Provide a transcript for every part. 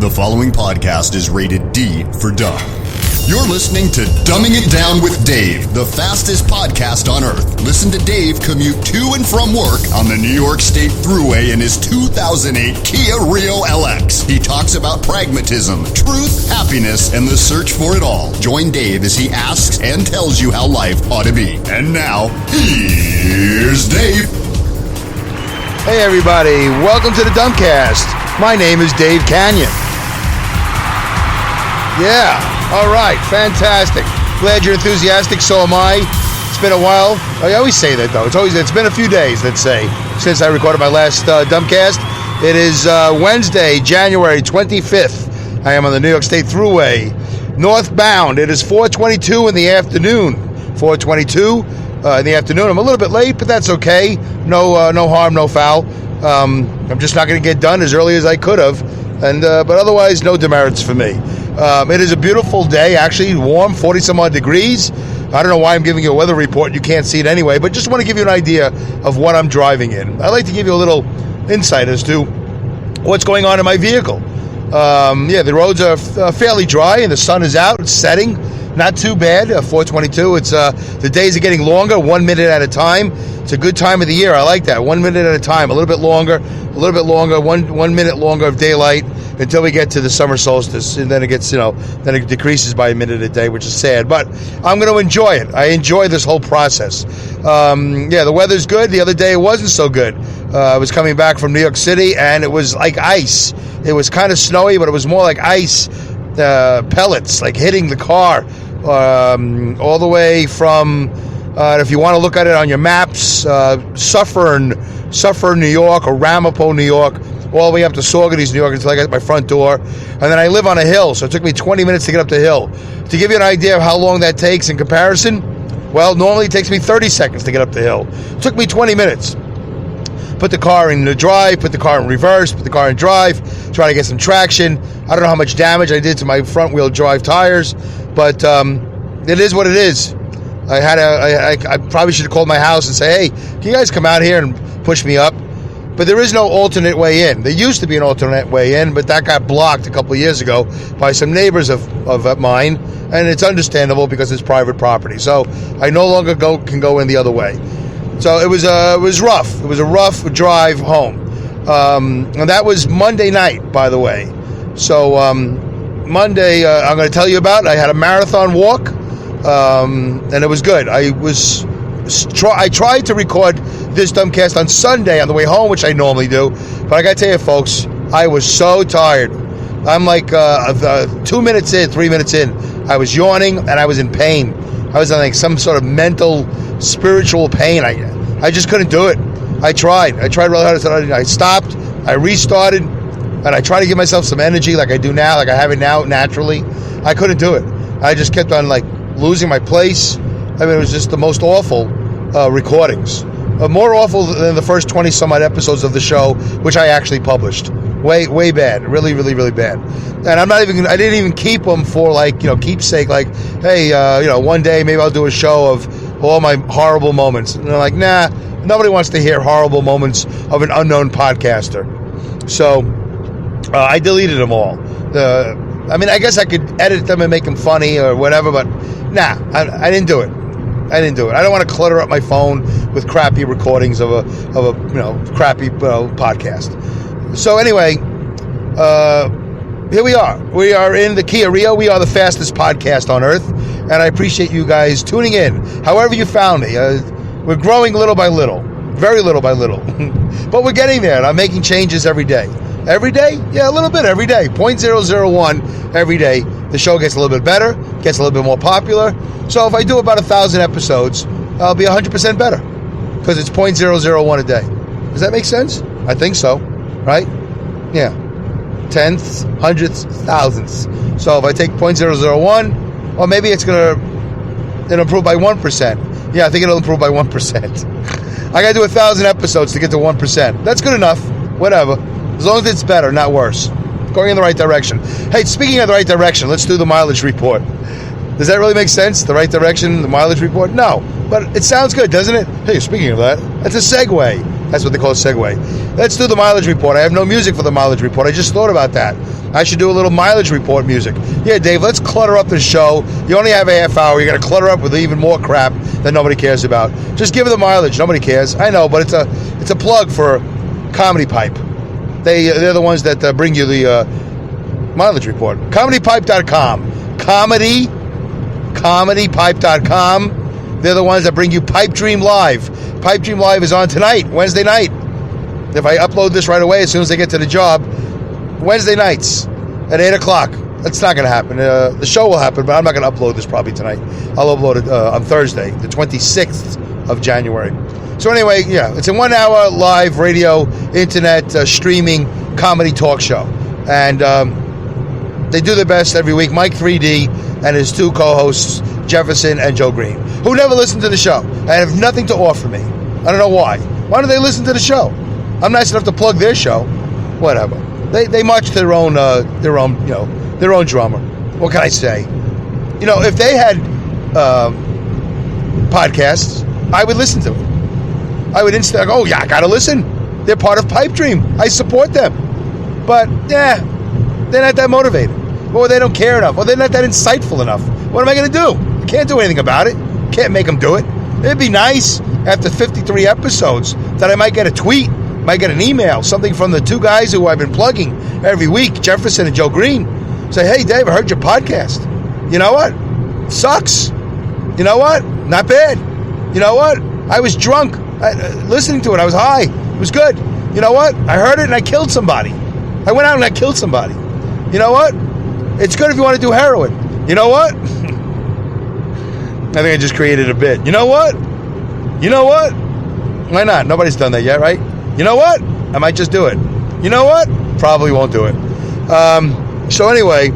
The following podcast is rated D for dumb. You're listening to Dumbing It Down with Dave, the fastest podcast on earth. Listen to Dave commute to and from work on the New York State Thruway in his 2008 Kia Rio LX. He talks about pragmatism, truth, happiness, and the search for it all. Join Dave as he asks and tells you how life ought to be. And now, here's Dave. Hey everybody, welcome to the Dumbcast. My name is Dave Canyon. Yeah, all right, fantastic. Glad you're enthusiastic, so am I. It's been a while. I always say that though. It's been a few days, let's say, since I recorded my last Dumbcast. It is Wednesday, January 25th. I am on the New York State Thruway, northbound. It is 4:22 in the afternoon. 4:22 in the afternoon. I'm a little bit late, but that's okay. No harm, no foul. I'm just not going to get done as early as I could have, but otherwise, no demerits for me. It is a beautiful day, actually warm, 40-some odd degrees. I don't know why I'm giving you a weather report. You can't see it anyway, but just want to give you an idea of what I'm driving in. I'd like to give you a little insight as to what's going on in my vehicle. The roads are fairly dry, and the sun is out. It's setting. Not too bad, 4:22. It's the days are getting longer, 1 minute at a time. It's a good time of the year. I like that. 1 minute at a time, a little bit longer, one minute longer of daylight until we get to the summer solstice, and then it gets, then it decreases by a minute a day, which is sad. But I'm going to enjoy it. I enjoy this whole process. The weather's good. The other day it wasn't so good. I was coming back from New York City, and it was like ice. It was kind of snowy, but it was more like ice pellets, like hitting the car. All the way from, if you want to look at it on your maps, Suffern, New York, or Ramapo, New York, all the way up to Saugerties, New York, until I got to my front door. And then I live on a hill, so it took me 20 minutes to get up the hill. To give you an idea of how long that takes in comparison, well, normally it takes me 30 seconds to get up the hill. It took me 20 minutes. Put the car in the drive, put the car in reverse, put the car in drive, try to get some traction. I don't know how much damage I did to my front wheel drive tires, but it is what it is. I probably should have called my house and say, hey, can you guys come out here and push me up? But there is no alternate way in. There used to be an alternate way in, but that got blocked a couple of years ago by some neighbors of mine, and it's understandable because it's private property. So I no longer can go in the other way. So it was rough. It was a rough drive home. And that was Monday night, by the way. So Monday, I'm going to tell you about. I had a marathon walk, and it was good. I tried to record this Dumbcast on Sunday on the way home, which I normally do. But I got to tell you, folks, I was so tired. I'm like 2 minutes in, 3 minutes in. I was yawning, and I was in pain. I was in like some sort of mental, spiritual pain. I just couldn't do it. I tried really hard. I stopped. I restarted, and I tried to give myself some energy like I do now, like I have it now naturally. I couldn't do it. I just kept on like losing my place. I mean, it was just the most awful recordings. More awful than the first 20 some odd episodes of the show, which I actually published. Way bad. Really, really, really bad. And I didn't even keep them for keepsake, like, hey, one day maybe I'll do a show of all my horrible moments. And they're like, nah, nobody wants to hear horrible moments of an unknown podcaster. So I deleted them all. I guess I could edit them and make them funny or whatever, but nah, I didn't do it. I don't want to clutter up my phone with crappy recordings of a crappy podcast. So anyway, here we are. We are in the Kia Rio. We are the fastest podcast on earth, and I appreciate you guys tuning in. However you found me, we're growing little by little, very little by little, but we're getting there. And I'm making changes every day. Every day? Yeah, a little bit every day. 0.001 every day. The show gets a little bit better, gets a little bit more popular. So if I do about 1,000 episodes, I'll be 100% better because it's 0.001 a day. Does that make sense? I think so, right? Yeah. Tenths, hundredths, thousandths. So if I take 0.001, well, maybe it'll improve by 1%. Yeah, I think it'll improve by 1%. I got to do 1,000 episodes to get to 1%. That's good enough. Whatever. As long as it's better, not worse. Going in the right direction. Hey, speaking of the right direction, let's do the mileage report. Does that really make sense? The right direction, the mileage report? No. But it sounds good, doesn't it? Hey, speaking of that, that's a segue. That's what they call a segue. Let's do the mileage report. I have no music for the mileage report. I just thought about that. I should do a little mileage report music. Yeah, Dave, let's clutter up the show. You only have a half hour. You're going to clutter up with even more crap that nobody cares about. Just give it the mileage. Nobody cares. I know, but it's a plug for Comedy Pipe. They're the ones that bring you the mileage report. ComedyPipe.com. ComedyPipe.com. They're the ones that bring you Pipe Dream Live. Pipe Dream Live is on tonight, Wednesday night. If I upload this right away as soon as I get to the job, Wednesday nights at 8 o'clock. That's not going to happen. The show will happen, but I'm not going to upload this probably tonight. I'll upload it on Thursday, the 26th of January. So anyway, yeah, it's a 1 hour live radio, internet, streaming comedy talk show. And they do their best every week. Mike 3D and his two co-hosts, Jefferson and Joe Green, who never listen to the show and have nothing to offer me. I don't know why. Why don't they listen to the show? I'm nice enough to plug their show. Whatever. They march to their own drummer. What can I say? If they had podcasts, I would listen to it. I would instantly go, oh yeah, I gotta listen. They're part of Pipe Dream. I support them. But yeah, they're not that motivated. Or they don't care enough. Or they're not that insightful enough. What am I going to do? I can't do anything about it. Can't make them do it. It'd be nice after 53 episodes that I might get a tweet, might get an email, something from the two guys who I've been plugging every week, Jefferson and Joe Green. Say, hey, Dave, I heard your podcast. You know what? Sucks. You know what? Not bad. You know what? I was drunk listening to it. I was high. It was good. You know what? I heard it and I killed somebody. I went out and I killed somebody. You know what? It's good if you want to do heroin. You know what? I think I just created a bit. You know what? Why not? Nobody's done that yet, right? You know what? I might just do it. You know what? Probably won't do it. So anyway,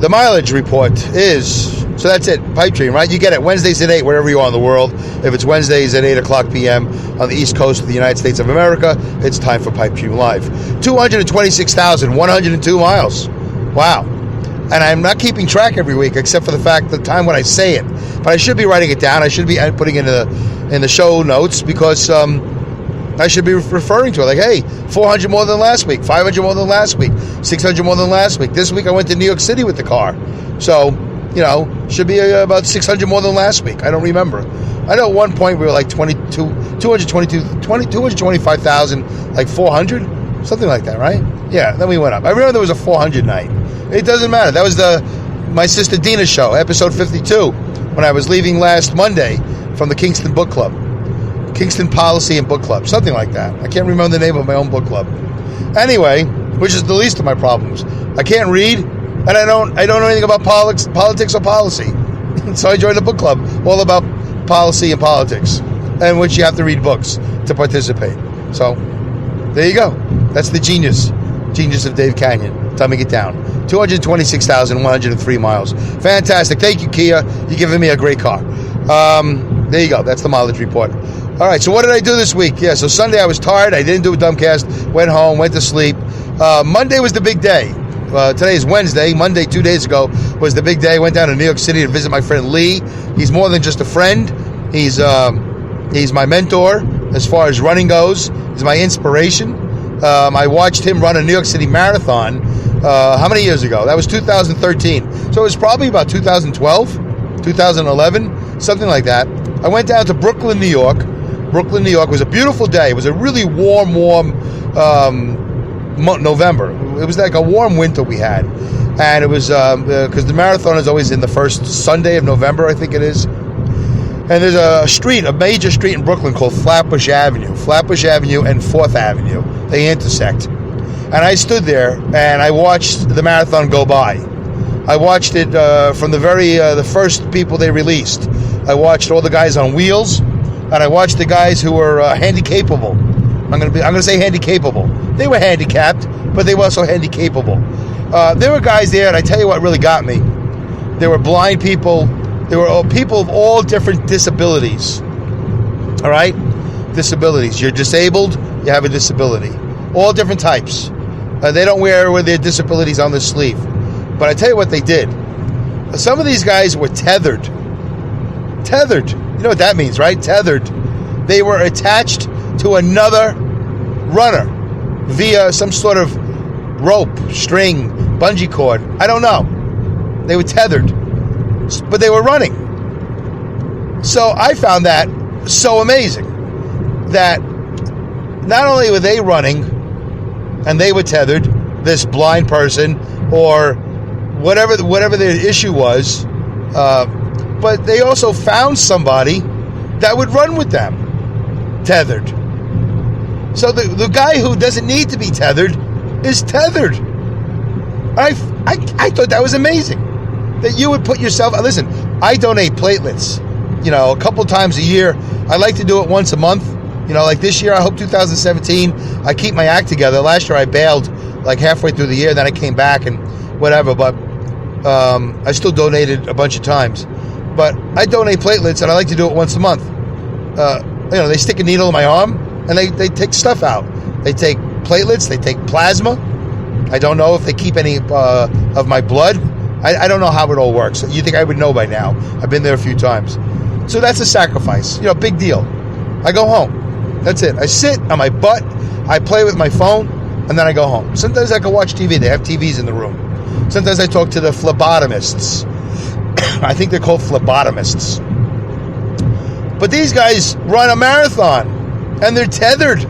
the mileage report is... So that's it, Pipe Dream, right? You get it Wednesdays at 8, wherever you are in the world. If it's Wednesdays at 8 o'clock p.m. on the East Coast of the United States of America, it's time for Pipe Dream Live. 226,102 miles. Wow. And I'm not keeping track every week, except for the fact the time when I say it. But I should be writing it down. I should be putting it in the show notes, because I should be referring to it. Like, hey, 400 more than last week, 500 more than last week, 600 more than last week. This week I went to New York City with the car. So... should be about 600 more than last week. I don't remember. I know at one point we were like 225,000, like 400, something like that, right? Yeah, then we went up. I remember there was a 400 night. It doesn't matter. That was my sister Dina's show, episode 52, when I was leaving last Monday from the Kingston Book Club. Kingston Policy and Book Club, something like that. I can't remember the name of my own book club. Anyway, which is the least of my problems. I can't read. And I don't know anything about politics or policy. So I joined a book club all about policy and politics, in which you have to read books to participate. So there you go. That's the genius of Dave Canyon. Dumbing it down. 226,103 miles. Fantastic. Thank you, Kia. You're giving me a great car. There you go. That's the mileage report. All right, so what did I do this week? Yeah, so Sunday I was tired. I didn't do a Dumbcast. Went home, went to sleep. Monday was the big day. Today is Wednesday. Monday, 2 days ago, was the big day. Went down to New York City to visit my friend Lee. He's more than just a friend. He's my mentor as far as running goes. He's my inspiration. I watched him run a New York City Marathon. How many years ago? That was 2013. So it was probably about 2012, 2011, something like that. I went down to Brooklyn, New York. Brooklyn, New York. It was a beautiful day. It was a really warm November. It was like a warm winter we had, and it was because the marathon is always in the first Sunday of November, I think it is. And there's a major street in Brooklyn called Flatbush Avenue and 4th Avenue. They intersect, and I stood there and I watched the marathon go by. I watched it from the first people they released. I watched all the guys on wheels, and I watched the guys who were handy-capable. I'm going to say handy-capable. They were handicapped, but they were also handy-capable. There were guys there, and I tell you what really got me. There were blind people. There were people of all different disabilities. All right? Disabilities. You're disabled, you have a disability. All different types. They don't wear their disabilities on their sleeve. But I tell you what they did. Some of these guys were tethered. Tethered. You know what that means, right? Tethered. They were attached to another runner via some sort of rope, string, bungee cord. I don't know. They were tethered, but they were running. So I found that so amazing that not only were they running and they were tethered, this blind person or whatever the issue was, but they also found somebody that would run with them, tethered. So the guy who doesn't need to be tethered is tethered. I thought that was amazing. That you would put yourself... Listen, I donate platelets, a couple times a year. I like to do it once a month. Like this year, I hope 2017, I keep my act together. Last year, I bailed like halfway through the year. Then I came back and whatever. But I still donated a bunch of times. But I donate platelets, and I like to do it once a month. They stick a needle in my arm, and they take stuff out. They take platelets. They take plasma. I don't know if they keep any of my blood. I don't know how it all works. You think I would know by now. I've been there a few times. So that's a sacrifice. Big deal. I go home. That's it. I sit on my butt. I play with my phone, and then I go home. Sometimes I can watch TV. They have TVs in the room. Sometimes I talk to the phlebotomists. I think they're called phlebotomists. But these guys run a marathon, and they're tethered.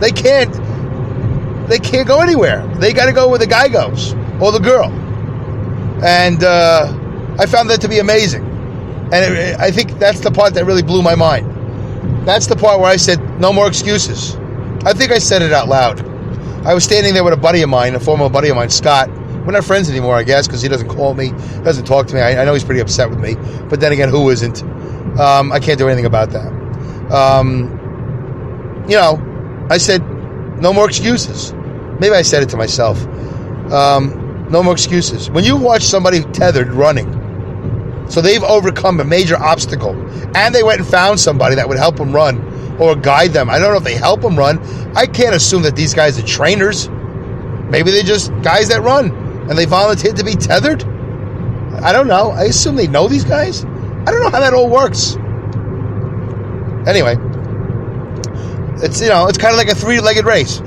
They can't go anywhere. They got to go where the guy goes, or the girl. And I found that to be amazing. And I think that's the part that really blew my mind. That's the part where I said, no more excuses. I think I said it out loud. I was standing there with a buddy of mine, a former buddy of mine, Scott. We're not friends anymore, I guess, because he doesn't call me, doesn't talk to me. I know he's pretty upset with me. But then again, who isn't? I can't do anything about that. I said, no more excuses. Maybe I said it to myself. No more excuses. When you watch somebody tethered running, so they've overcome a major obstacle, and they went and found somebody that would help them run or guide them. I don't know if they help them run. I can't assume that these guys are trainers. Maybe they're just guys that run, and they volunteered to be tethered. I don't know. I assume they know these guys. I don't know how that all works. Anyway, it's kind of like a three-legged race,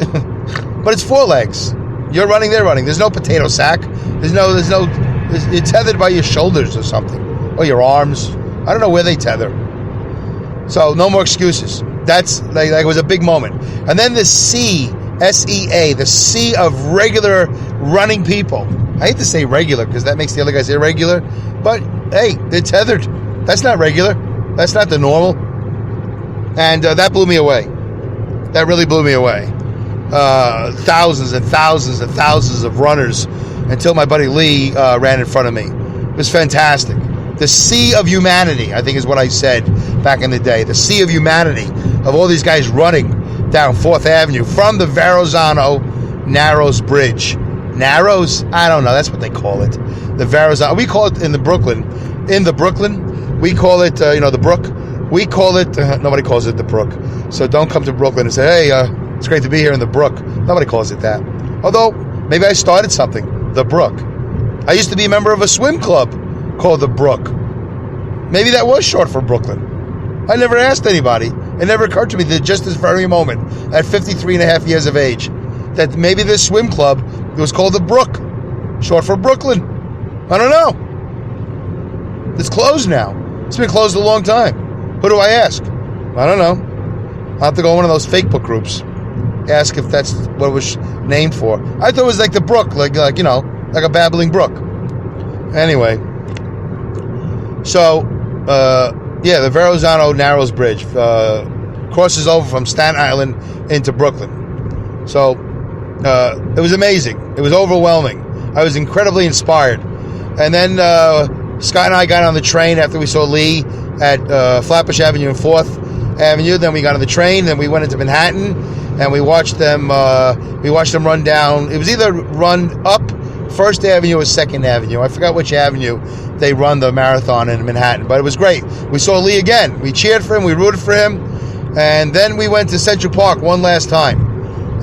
but it's four legs. You're running, they're running. There's no potato sack. You're tethered by your shoulders or something, or your arms. I don't know where they tether. So no more excuses. That's like it was a big moment. And then the sea, S-E-A, the sea of regular running people. I hate to say regular because that makes the other guys irregular, but hey, they're tethered. That's not regular. That's not the normal. And that blew me away. That really blew me away. Thousands and thousands and thousands of runners until my buddy Lee ran in front of me. It was fantastic. The sea of humanity, I think is what I said back in the day. The sea of humanity of all these guys running down 4th Avenue from the Verrazano Narrows Bridge. Narrows? I don't know. That's what they call it. The Verrazano. We call it in the Brooklyn, we call it, the Brook. We call it, nobody calls it the Brook. So don't come to Brooklyn and say, hey, it's great to be here in the Brook. Nobody calls it that. Although, maybe I started something, the Brook. I used to be a member of a swim club called the Brook. Maybe that was short for Brooklyn. I never asked anybody. It never occurred to me that just this very moment, at 53 and a half years of age, that maybe this swim club was called the Brook, short for Brooklyn. I don't know. It's closed now. It's been closed a long time. Who do I ask? I don't know. I'll have to go to one of those fake book groups. Ask if that's what it was named for. I thought it was like the brook, like a babbling brook. Anyway. So, the Verrazano Narrows Bridge crosses over from Staten Island into Brooklyn. So, it was amazing. It was overwhelming. I was incredibly inspired. And then Scott and I got on the train after we saw Lee at Flatbush Avenue and 4th Avenue. Then we got on the train, then we went into Manhattan, and we watched them run down. It was either run up 1st Avenue or 2nd Avenue. I forgot which avenue they run the marathon in Manhattan, but it was great. We saw Lee again. We cheered for him. We rooted for him. And then we went to Central Park one last time.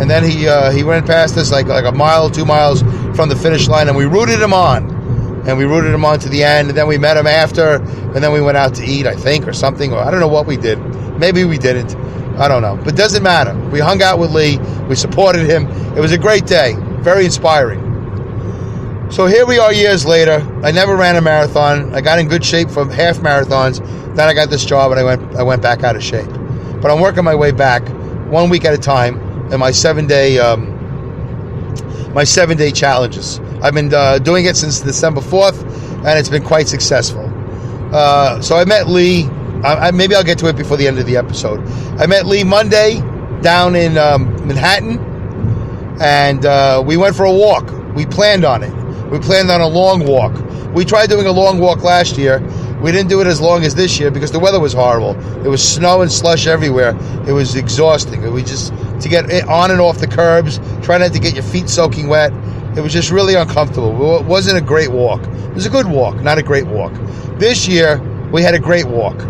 And then he went past us like a mile, 2 miles from the finish line, and we rooted him on. And we rooted him on to the end, and then we met him after, and then we went out to eat, I think, or something, or I don't know what we did. Maybe we didn't. I don't know. But it doesn't matter. We hung out with Lee. We supported him. It was a great day. Very inspiring. So here we are years later. I never ran a marathon. I got in good shape for half marathons. Then I got this job and I went back out of shape. But I'm working my way back 1 week at a time in my 7-day challenges. I've been doing it since December 4th, and it's been quite successful. So I met Lee. Maybe I'll get to it before the end of the episode. I met Lee Monday down in Manhattan, and we went for a walk. We planned on it. We planned on a long walk. We tried doing a long walk last year. We didn't do it as long as this year because the weather was horrible. It was snow and slush everywhere. It was exhausting. It was just to get on and off the curbs, try not to get your feet soaking wet. It was just really uncomfortable. It wasn't a great walk. It was a good walk, not a great walk. This year, we had a great walk.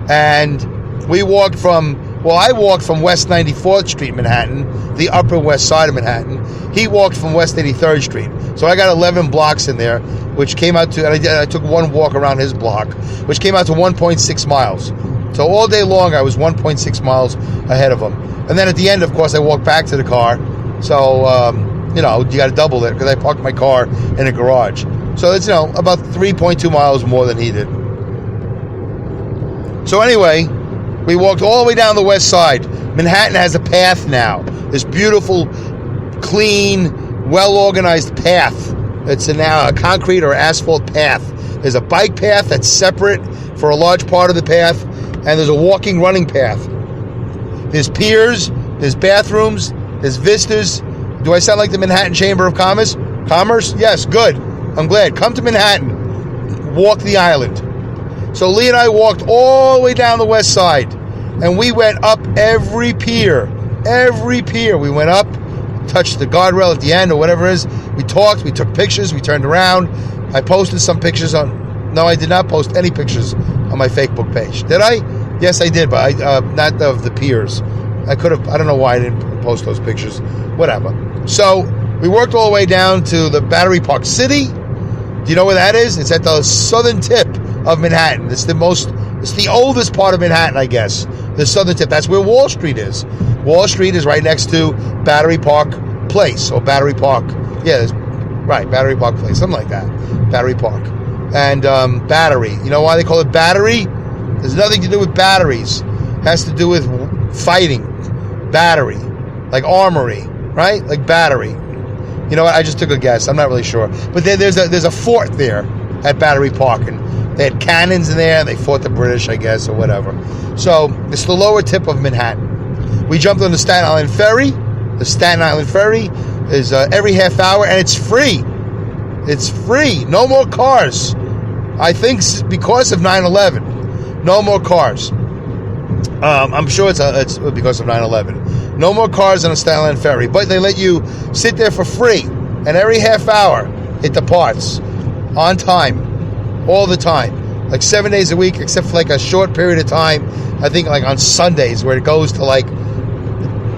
And we walked I walked from West 94th Street, Manhattan, the Upper West Side of Manhattan. He walked from West 83rd Street. So I got 11 blocks in there, which came out to, and I took one walk around his block, which came out to 1.6 miles. So all day long, I was 1.6 miles ahead of him. And then at the end, of course, I walked back to the car. So, you got to double it because I parked my car in a garage. So it's, about 3.2 miles more than he did. So anyway, we walked all the way down the west side. Manhattan has a path now. This beautiful, clean, well-organized path. It's now a concrete or asphalt path. There's a bike path that's separate for a large part of the path, and there's a walking, running path. There's piers, there's bathrooms, there's vistas. Do I sound like the Manhattan Chamber of Commerce? Yes, good. I'm glad. Come to Manhattan. Walk the island. So Lee and I walked all the way down the west side, and we went up every pier. Every pier we went up, touched the guardrail at the end or whatever it is. We talked, we took pictures, we turned around. I posted some pictures no, I did not post any pictures on my Facebook page. Did I? Yes, I did, but not of the piers. I don't know why I didn't post those pictures. Whatever. So we worked all the way down to the Battery Park City. Do you know where that is? It's at the southern tip of Manhattan. It's the oldest part of Manhattan, I guess. The southern tip. That's where Wall Street is. Wall Street is right next to Battery Park Place, or Battery Park. Yeah, right, Battery Park Place, something like that. Battery Park. And Battery. You know why they call it Battery? There's nothing to do with batteries. It has to do with fighting. Battery. Like armory, right? Like battery. You know what? I just took a guess. I'm not really sure. But there's a fort there at Battery Park, and they had cannons in there, and they fought the British, I guess, or whatever. So it's the lower tip of Manhattan. We jumped on the Staten Island Ferry. The Staten Island Ferry is every half hour, and it's free. It's free. No more cars. I think because of 9/11. No more cars. I'm sure it's because of 9/11. No more cars on the Staten Island Ferry, but they let you sit there for free, and every half hour it departs on time, all the time, like 7 days a week, except for like a short period of time. I think like on Sundays where it goes to like,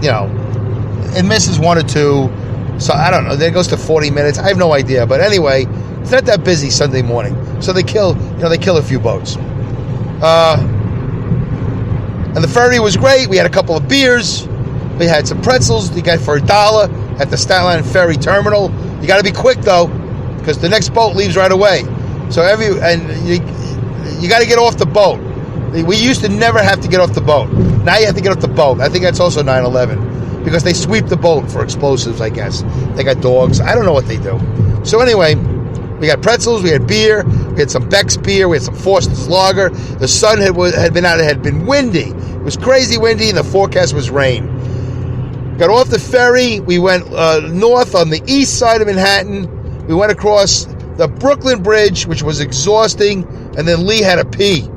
it misses 1 or 2. So I don't know. Then it goes to 40 minutes. I have no idea, but anyway, it's not that busy Sunday morning. So they kill a few boats. And the ferry was great. We had a couple of beers. We had some pretzels. You got for $1 at the Staten Island Ferry Terminal. You got to be quick though, because the next boat leaves right away. So you got to get off the boat. We used to never have to get off the boat. Now you have to get off the boat. I think that's also 9/11 because they sweep the boat for explosives. I guess they got dogs. I don't know what they do. So anyway, we got pretzels. We had beer. We had some Beck's beer. We had some Foster's Lager. The sun had been out. It had been windy. It was crazy windy, and the forecast was rain. Got off the ferry. We went north on the east side of Manhattan. We went across the Brooklyn Bridge, which was exhausting, and then Lee had to pee.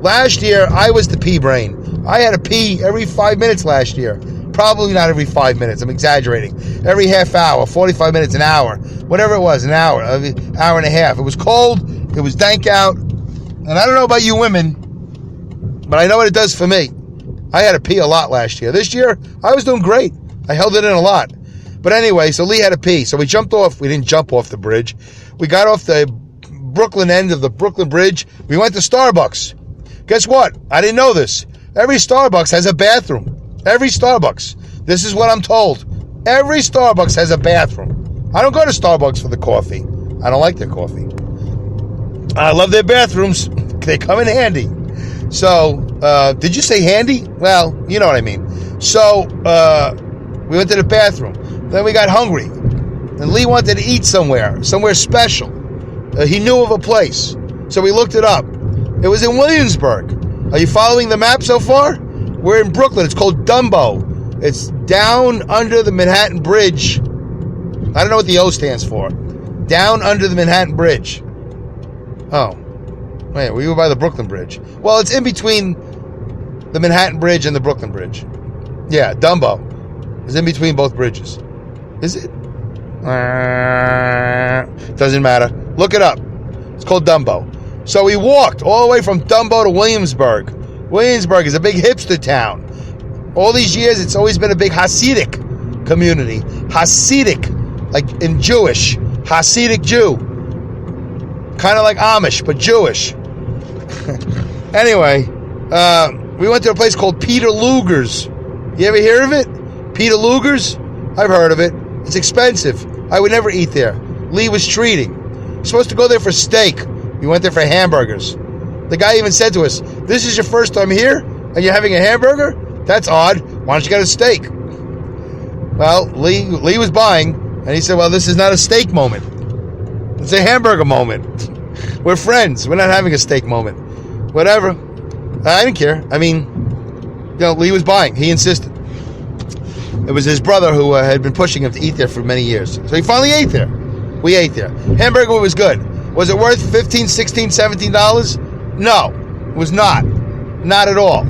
Last year, I was the pee brain. I had to pee every 5 minutes last year. Probably not every 5 minutes. I'm exaggerating. Every half hour, 45 minutes, an hour. Whatever it was, an hour and a half. It was cold. It was dank out. And I don't know about you women, but I know what it does for me. I had to pee a lot last year. This year, I was doing great. I held it in a lot. But anyway, so Lee had to pee. So we jumped off. We didn't jump off the bridge. We got off the Brooklyn end of the Brooklyn Bridge. We went to Starbucks. Guess what? I didn't know this. Every Starbucks has a bathroom. Every Starbucks. This is what I'm told. Every Starbucks has a bathroom. I don't go to Starbucks for the coffee. I don't like their coffee. I love their bathrooms. They come in handy. So, did you say handy? Well, you know what I mean. So, we went to the bathroom. Then we got hungry. And Lee wanted to eat somewhere special. He knew of a place. So we looked it up. It was in Williamsburg. Are you following the map so far? We're in Brooklyn. It's called Dumbo. It's down under the Manhattan Bridge. I don't know what the O stands for. Down under the Manhattan Bridge. Oh. Wait, we were by the Brooklyn Bridge. Well, it's in between the Manhattan Bridge and the Brooklyn Bridge. Yeah, Dumbo. It's in between both bridges. Is it? Doesn't matter. Look it up. It's called Dumbo. So we walked all the way from Dumbo to Williamsburg. Williamsburg is a big hipster town. All these years, it's always been a big Hasidic community. Hasidic, like in Jewish. Hasidic Jew. Kind of like Amish, but Jewish. Anyway, we went to a place called Peter Luger's. You ever hear of it? Peter Luger's? I've heard of it. It's expensive. I would never eat there. Lee was treating. We're supposed to go there for steak. We went there for hamburgers. The guy even said to us, "This is your first time here, and you're having a hamburger? That's odd. Why don't you get a steak?" Well, Lee was buying, and he said, "Well, this is not a steak moment. It's a hamburger moment. We're friends. We're not having a steak moment." Whatever. I didn't care. I mean, Lee was buying. He insisted. It was his brother who had been pushing him to eat there for many years. So he finally ate there. We ate there. Hamburger was good. Was it worth $15, $16, $17? No, it was not. Not at all.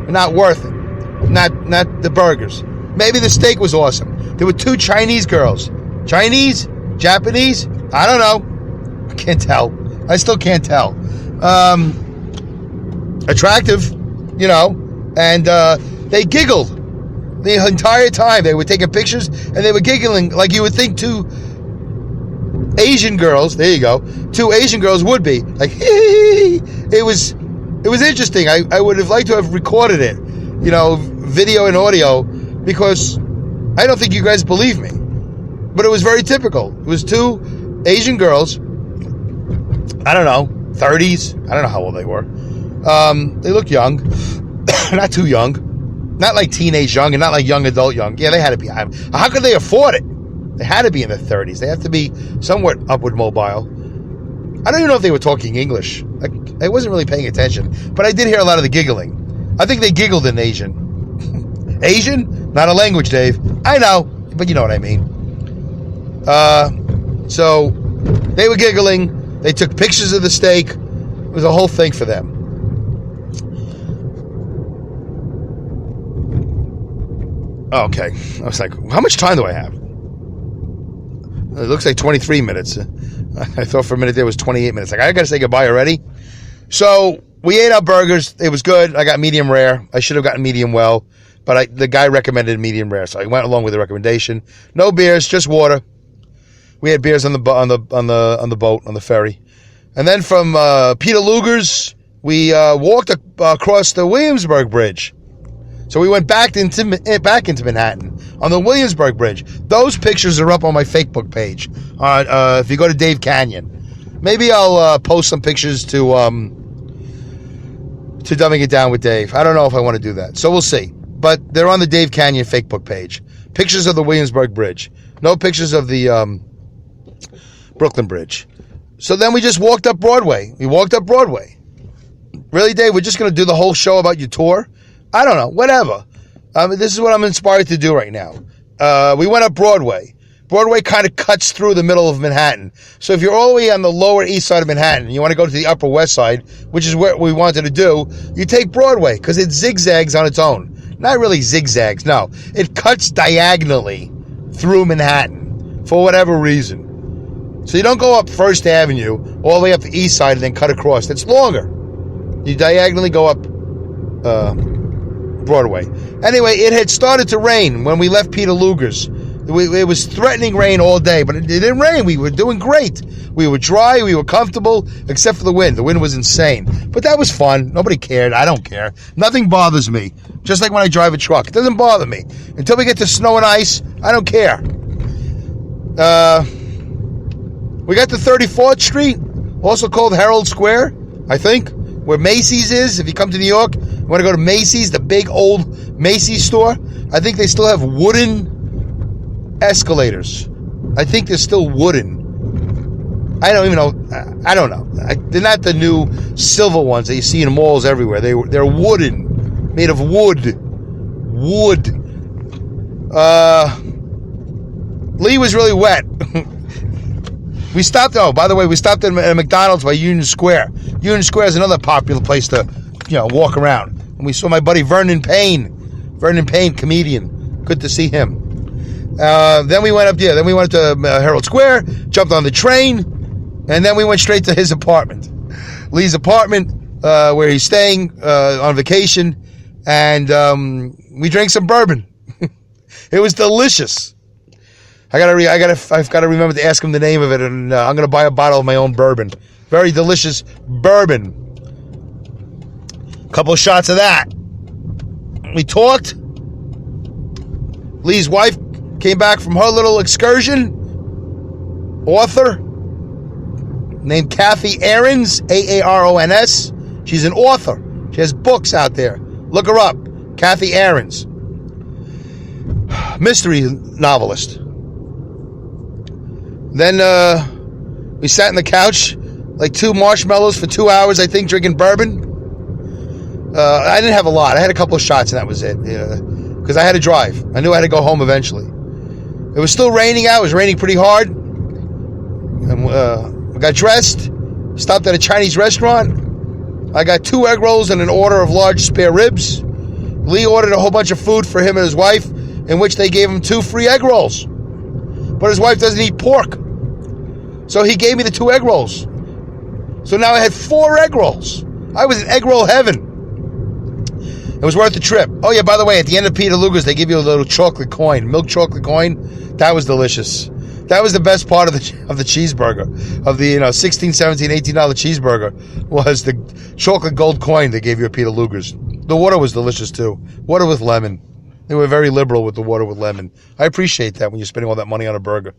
Not worth it. Not the burgers. Maybe the steak was awesome. There were 2 Chinese girls. Chinese? Japanese? I don't know. I can't tell. I still can't tell. Attractive, and they giggled the entire time. They were taking pictures and they were giggling like you would think 2 Asian girls, there you go, 2 Asian girls would be like, hee. It was interesting. I would have liked to have recorded it, video and audio, because I don't think you guys believe me, but it was very typical. It was 2 Asian girls, I don't know, 30s, I don't know how old they were. They look young, not too young, not like teenage young and not like young adult young. Yeah, they had to be. How could they afford it? They had to be in their 30s. They have to be somewhat upward mobile. I don't even know if they were talking English. I wasn't really paying attention, but I did hear a lot of the giggling. I think they giggled in Asian. Asian? Not a language, Dave. I know, but you know what I mean. So they were giggling. They took pictures of the steak. It was a whole thing for them. Okay. I was like, how much time do I have? It looks like 23 minutes. I thought for a minute there was 28 minutes. Like, I got to say goodbye already. So we ate our burgers. It was good. I got medium rare. I should have gotten medium well, but the guy recommended medium rare, so I went along with the recommendation. No beers, just water. We had beers on the boat, on the ferry. And then from Peter Luger's, we walked across the Williamsburg Bridge. So we went back into Manhattan on the Williamsburg Bridge. Those pictures are up on my Facebook page. If you go to Dave Canyon, maybe I'll post some pictures to Dumbing It Down with Dave. I don't know if I want to do that, so we'll see. But they're on the Dave Canyon Facebook page. Pictures of the Williamsburg Bridge. No pictures of the Brooklyn Bridge. So then we just walked up Broadway. Really, Dave? We're just going to do the whole show about your tour? I don't know. Whatever. This is what I'm inspired to do right now. We went up Broadway. Broadway kind of cuts through the middle of Manhattan. So if you're all the way on the lower east side of Manhattan and you want to go to the upper west side, which is what we wanted to do, you take Broadway because it zigzags on its own. Not really zigzags, no. It cuts diagonally through Manhattan for whatever reason. So you don't go up First Avenue all the way up the east side and then cut across. It's longer. You diagonally go up Broadway. Anyway, it had started to rain when we left Peter Luger's. It was threatening rain all day, but it didn't rain. We were doing great. We were dry. We were comfortable, except for the wind. The wind was insane. But that was fun. Nobody cared. I don't care. Nothing bothers me. Just like when I drive a truck. It doesn't bother me. Until we get to snow and ice, I don't care. We got to 34th Street, also called Herald Square, I think, where Macy's is. If you come to New York, you want to go to Macy's, the big old Macy's store. I think they still have wooden escalators. I think they're still wooden. I don't even know. I don't know. They're not the new silver ones that you see in malls everywhere. They're wooden, made of wood. Wood. Lee was really wet. We stopped. Oh, by the way, we stopped at a McDonald's by Union Square. Union Square is another popular place to, walk around. And we saw my buddy Vernon Payne. Vernon Payne, comedian. Good to see him. Then we went up there. Then we went to Herald Square, jumped on the train, and then we went straight to his apartment. Lee's apartment, where he's staying on vacation, and we drank some bourbon. It was delicious. I've got to remember to ask him the name of it, and I'm going to buy a bottle of my own bourbon. Very delicious bourbon. Couple of shots of that. We talked. Lee's wife came back from her little excursion. Author named Kathy Aarons, Aarons. She's an author. She has books out there. Look her up. Kathy Aarons. Mystery novelist. Then we sat on the couch, like 2 marshmallows for 2 hours, I think, drinking bourbon. I didn't have a lot. I had a couple of shots and that was it. Because I had to drive. I knew I had to go home eventually. It was still raining out. It was raining pretty hard. And we got dressed, stopped at a Chinese restaurant. I got 2 egg rolls and an order of large spare ribs. Lee ordered a whole bunch of food for him and his wife, in which they gave him 2 free egg rolls. But his wife doesn't eat pork. So he gave me the 2 egg rolls. So now I had 4 egg rolls. I was in egg roll heaven. It was worth the trip. Oh yeah, by the way, at the end of Peter Luger's, they give you a little chocolate coin, milk chocolate coin. That was delicious. That was the best part of the cheeseburger, of the $16, $17, $18 cheeseburger, was the chocolate gold coin they gave you at Peter Luger's. The water was delicious too. Water with lemon. They were very liberal with the water with lemon. I appreciate that when you're spending all that money on a burger.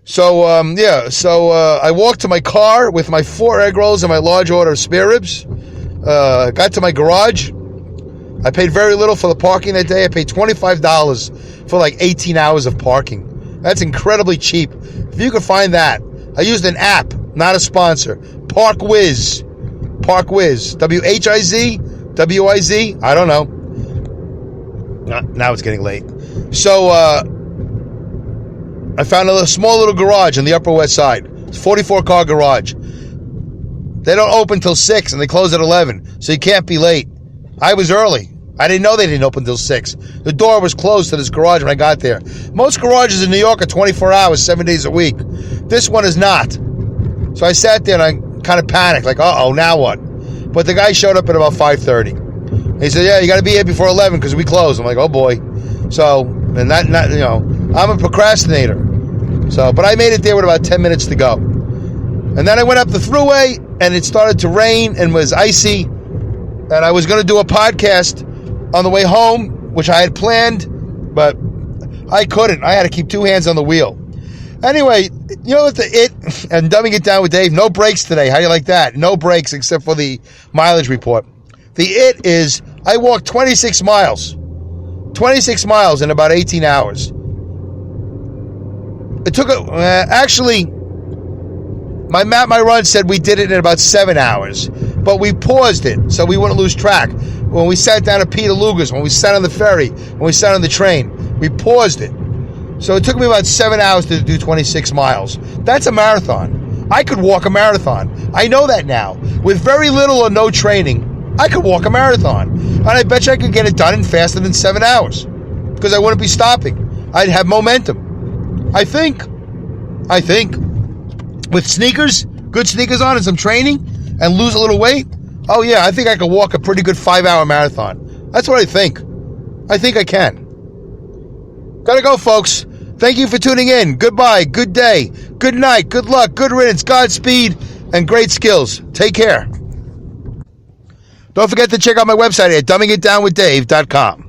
So, I walked to my car with my 4 egg rolls and my large order of spare ribs. Got to my garage. I paid very little for the parking that day. I paid $25 for like 18 hours of parking. That's incredibly cheap. If you could find that. I used an app, not a sponsor. ParkWiz. ParkWiz. WHIZ? WIZ? I don't know. Now it's getting late. So, I found a small little garage on the Upper West Side. It's a 44-car garage. They don't open till 6 and they close at 11, so you can't be late. I was early. I didn't know they didn't open till 6. The door was closed to this garage when I got there. Most garages in New York are 24 hours, 7 days a week. This one is not. So I sat there and I kind of panicked, like, uh-oh, now what? But the guy showed up at about 5:30. He said, yeah, you got to be here before 11 because we close. I'm like, oh boy. So, and I'm a procrastinator. So, but I made it there with about 10 minutes to go. And then I went up the thruway and it started to rain and was icy. And I was going to do a podcast on the way home, which I had planned, but I couldn't. I had to keep 2 hands on the wheel. Anyway, what and dumbing it down with Dave, no breaks today. How do you like that? No breaks except for the mileage report. The it is, I walked 26 miles. 26 miles in about 18 hours. It took, actually, my run said we did it in about 7 hours. But we paused it so we wouldn't lose track. When we sat down at Peter Luger's, when we sat on the ferry, when we sat on the train, we paused it. So it took me about 7 hours to do 26 miles. That's a marathon. I could walk a marathon. I know that now. With very little or no training, I could walk a marathon. And I bet you I could get it done in faster than 7 hours. Because I wouldn't be stopping. I'd have momentum. I think. With sneakers, good sneakers on and some training, and lose a little weight, oh yeah, I think I could walk a pretty good 5-hour marathon. That's what I think. I think I can. Gotta go, folks. Thank you for tuning in. Goodbye, good day, good night, good luck, good riddance, Godspeed, and great skills. Take care. Don't forget to check out my website at dumbingitdownwithdave.com.